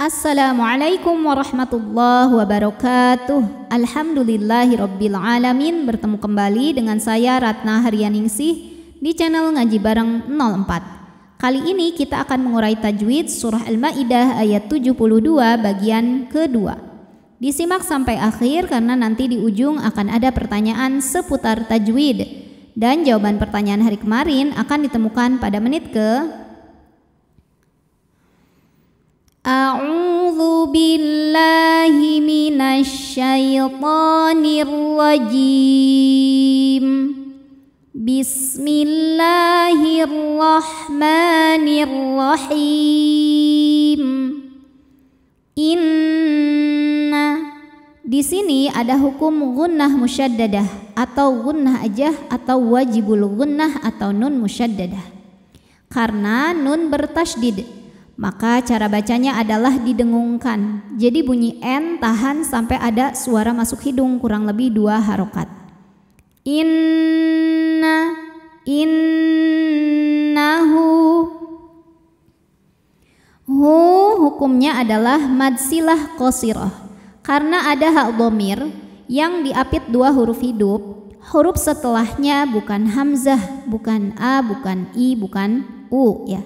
Assalamualaikum warahmatullahi wabarakatuh. Alhamdulillahirabbil alamin. Bertemu kembali dengan saya Ratna Haryaningsih di channel Ngaji Bareng 04. Kali ini kita akan mengurai tajwid surah Al-Maidah ayat 72 bagian kedua. Disimak sampai akhir karena nanti di ujung akan ada pertanyaan seputar tajwid dan jawaban pertanyaan hari kemarin akan ditemukan pada menit ke A'udzu billahi minasy syaithanir rajim. Bismillahirrahmanirrahim. Inna. Di sini ada hukum gunnah musyaddadah atau gunnah aja atau wajibul gunnah atau nun musyaddadah. Karena nun bertasydid, maka cara bacanya adalah didengungkan. Jadi bunyi N tahan sampai ada suara masuk hidung kurang lebih 2 harokat. Inna, innahu. Hu hukumnya adalah mad silah qasirah. Karena ada hak dhamir yang diapit 2 huruf hidup, huruf setelahnya bukan hamzah, bukan a, bukan i, bukan u ya.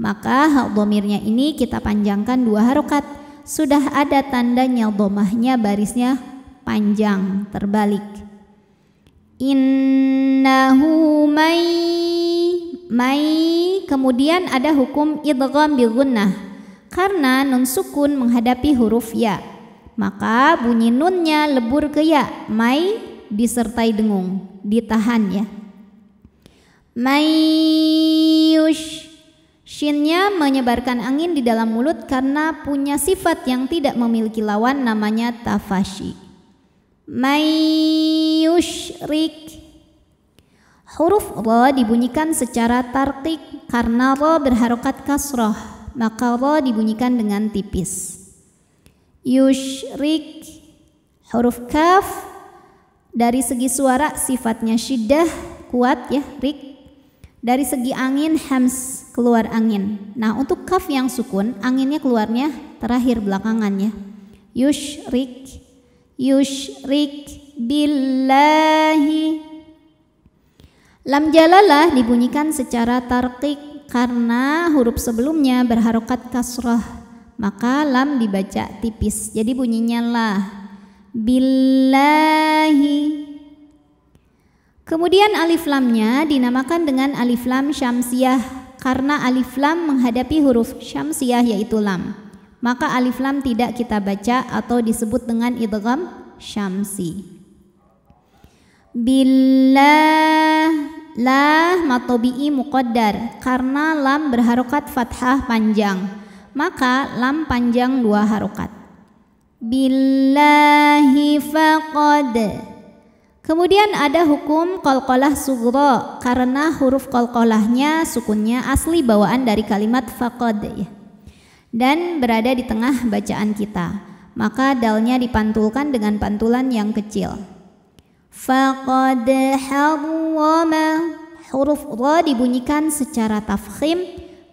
Maka hak dhamirnya ini kita panjangkan 2 harokat. Sudah ada tandanya dhamahnya, barisnya panjang terbalik. Innahu may. Kemudian ada hukum idgham bi gunnah. Karena nun sukun menghadapi huruf ya, maka bunyi nunnya lebur ke ya. May disertai dengung, ditahan ya. Mayyush. Shinnya menyebarkan angin di dalam mulut karena punya sifat yang tidak memiliki lawan, namanya tafashi. Mayyushrik. Huruf ra dibunyikan secara tarqiq karena ra berharokat kasrah, maka ra dibunyikan dengan tipis. Yushrik. Huruf kaf dari segi suara sifatnya syiddah, kuat ya, rik. Dari segi angin hams, keluar angin. Nah, untuk kaf yang sukun, anginnya keluarnya terakhir belakangan ya. Yushrik, yushrik billahi. Lam jalalah dibunyikan secara tarqiq karena huruf sebelumnya berharokat kasrah, maka lam dibaca tipis. Jadi bunyinya lah. Billahi. Kemudian alif lamnya dinamakan dengan alif lam syamsiyah karena alif lam menghadapi huruf syamsiyah yaitu lam. Maka alif lam tidak kita baca atau disebut dengan idgham syamsi. Billah. La matobi'i muqaddar karena lam berharokat fathah panjang, maka lam panjang 2 harokat. Billahi faqad. Kemudian ada hukum qalqalah sughra karena huruf qalqalahnya sukunnya asli bawaan dari kalimat faqad ya. Dan berada di tengah bacaan kita, maka dalnya dipantulkan dengan pantulan yang kecil. Faqad harrama. Huruf ra dibunyikan secara tafkhim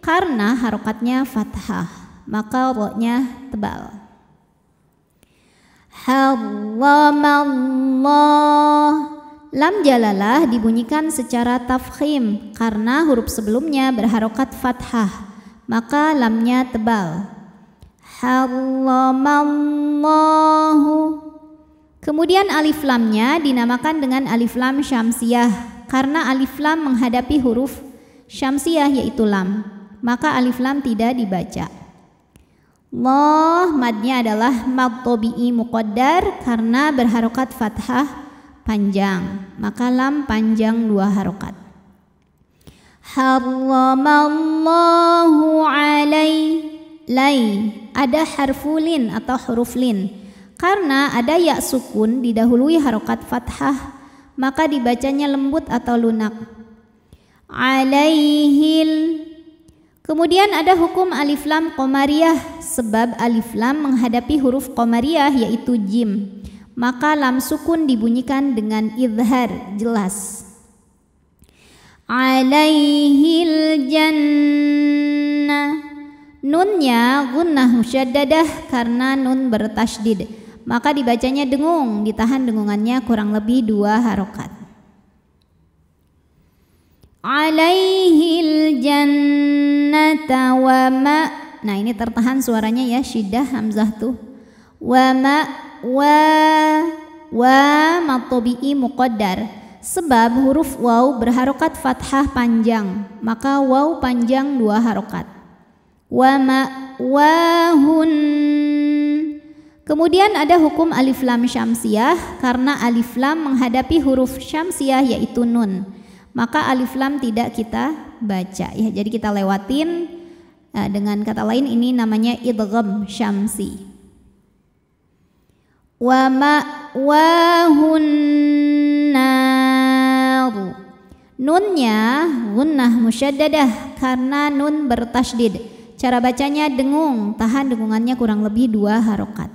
karena harokatnya fathah, maka ra-nya tebal. Harramallah. Lam jalalah dibunyikan secara tafkhim karena huruf sebelumnya berharokat fathah, maka lamnya tebal. Harramallahu. Kemudian alif lamnya dinamakan dengan alif lam syamsiyah karena alif lam menghadapi huruf syamsiyah yaitu lam, maka alif lam tidak dibaca. Allah madnya adalah mad tabi'i muqaddar karena berharokat fathah panjang, maka lam panjang 2 harokat. Harramallahu alai. Ada harfulin atau huruf lin karena ada ya sukun didahului harokat fathah, maka dibacanya lembut atau lunak. Alaihil. Kemudian ada hukum alif lam qamariyah sebab alif lam menghadapi huruf qamariyah yaitu jim, maka lam sukun dibunyikan dengan idhar jelas. Alaihil jannah. Nunnya gunnah musyaddadah karena nun bertasydid, maka dibacanya dengung, ditahan dengungannya kurang lebih 2 harokat. Alaihil jannata wa ma. Nah ini tertahan suaranya ya, syiddah hamzah tuh. Wa ma wa matobi'i muqaddar, sebab huruf waw berharokat fathah panjang, maka waw panjang 2 harokat. Wa ma wahun. Kemudian ada hukum alif lam syamsiyah karena alif lam menghadapi huruf syamsiyah yaitu nun, maka alif lam tidak kita baca ya, jadi kita lewatin. Dengan kata lain ini namanya idgham syamsi. Wa ma'wahun nar, nunnya gunnah musyaddadah karena nun bertasydid, cara bacanya dengung, tahan dengungannya kurang lebih 2 harokat.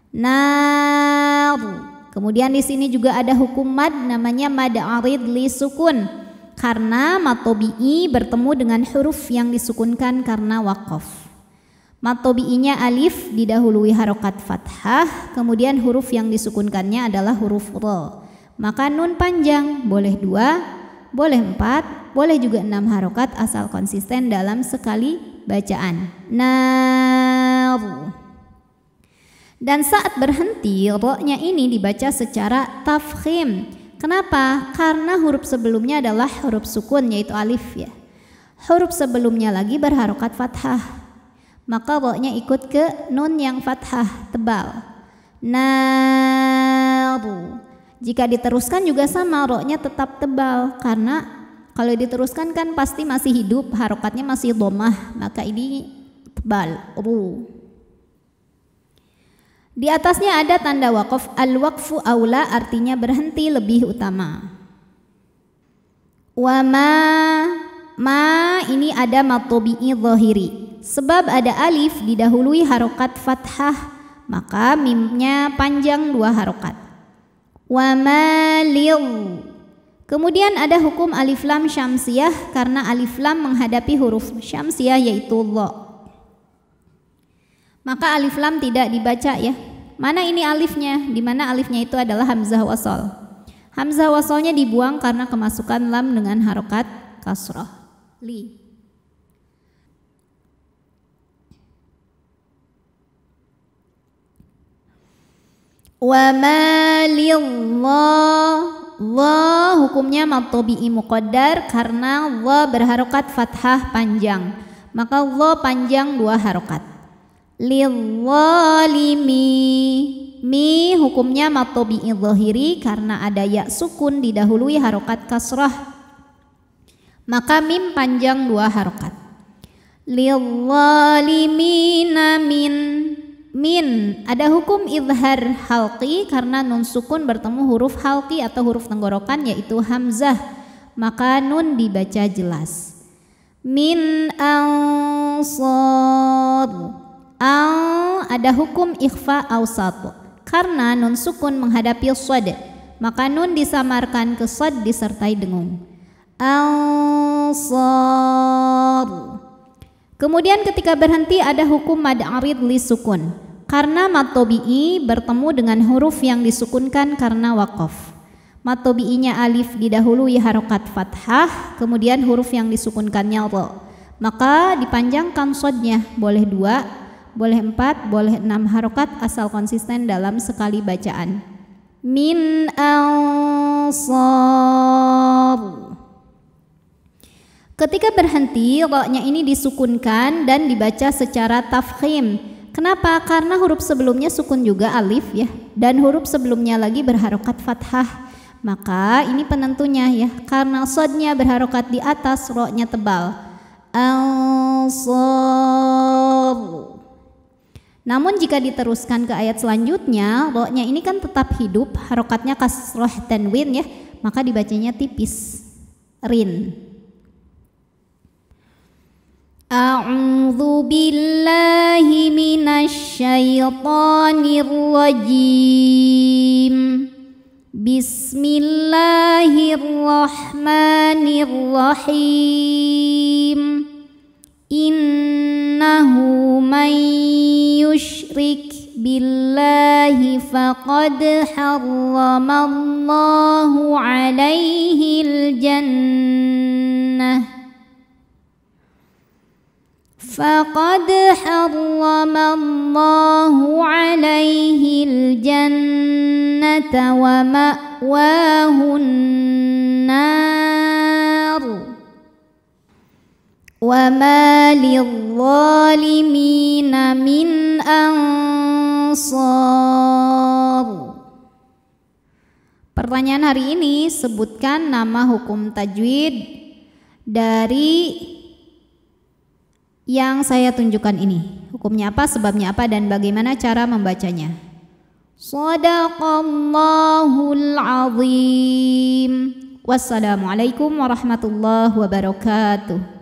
Nar. Kemudian di sini juga ada hukum mad namanya mad arid li sukun karena matobi'i bertemu dengan huruf yang disukunkan karena waqaf. Matobi'inya alif didahului harokat fathah, kemudian huruf yang disukunkannya adalah huruf ra, maka nun panjang, boleh 2, boleh 4, boleh juga 6 harokat asal konsisten dalam sekali bacaan. Nar. Dan saat berhenti, ro-nya ini dibaca secara tafkhim. Kenapa? Karena huruf sebelumnya adalah huruf sukun yaitu alif ya. Huruf sebelumnya lagi berharokat fathah, maka ro-nya ikut ke nun yang fathah tebal. Naru. Jika diteruskan juga sama, ro-nya tetap tebal karena kalau diteruskan kan pasti masih hidup, harokatnya masih dhammah, maka ini tebal. Ru. Di atasnya ada tanda waqaf, al-waqfu aula artinya berhenti lebih utama. Wa ma ini ada matobi'i zahiri, sebab ada alif didahului harokat fathah, maka mimnya panjang 2 harokat. Wa malil. Kemudian ada hukum alif lam syamsiyah karena alif lam menghadapi huruf syamsiyah yaitu dha, maka alif lam tidak dibaca ya. Mana ini alifnya? Di mana alifnya itu adalah hamzah wasol. Hamzah wasolnya dibuang karena kemasukan lam dengan harokat kasrah. Li. Wa malillah. Dha hukumnya matobi'i muqaddar karena dha berharokat fathah panjang, maka dha panjang 2 harokat. Lidzalimi, mi hukumnya matobi'i zahiri karena ada ya sukun didahului harokat kasrah, maka mim panjang 2 harokat. Lidzalimina min ada hukum izhar halqi karena nun sukun bertemu huruf halqi atau huruf tenggorokan yaitu hamzah, maka nun dibaca jelas. Min ansar. Ada hukum ikhfa awsat karena nun sukun menghadapi shad, maka nun disamarkan ke shad disertai dengung. Ansar. Kemudian ketika berhenti ada hukum mad arid li sukun karena mad tabi'i bertemu dengan huruf yang disukunkan karena waqaf. Mad tabi'inya alif didahului harokat fathah, kemudian huruf yang disukunkannya ra, maka dipanjangkan shadnya, boleh 2, boleh 4, boleh 6 harokat asal konsisten dalam sekali bacaan. Min ansar. Ketika berhenti, ra-nya ini disukunkan dan dibaca secara tafkhim. Kenapa? Karena huruf sebelumnya sukun juga alif ya, dan huruf sebelumnya lagi berharokat fathah. Maka ini penentunya ya, karena shadnya berharokat di atas, ra-nya tebal. Ansar. Namun jika diteruskan ke ayat selanjutnya, ra-nya ini kan tetap hidup, harokatnya kasroh tanwin ya, maka dibacanya tipis, rin. A'udzu billahi minasy syaithanir rajim. Bismillahirrahmanirrahim. Innahu man yushrik billahi faqad harramallahu alaihil jannah faqad harramallahu alaihil jannata wa ma'wahun nar wa ma lidh-dhalimina min ansar. Pertanyaan hari ini, sebutkan nama hukum tajwid dari yang saya tunjukkan ini. Hukumnya apa, sebabnya apa, dan bagaimana cara membacanya. Shadaqallahul azim. Wassalamualaikum warahmatullahi wabarakatuh.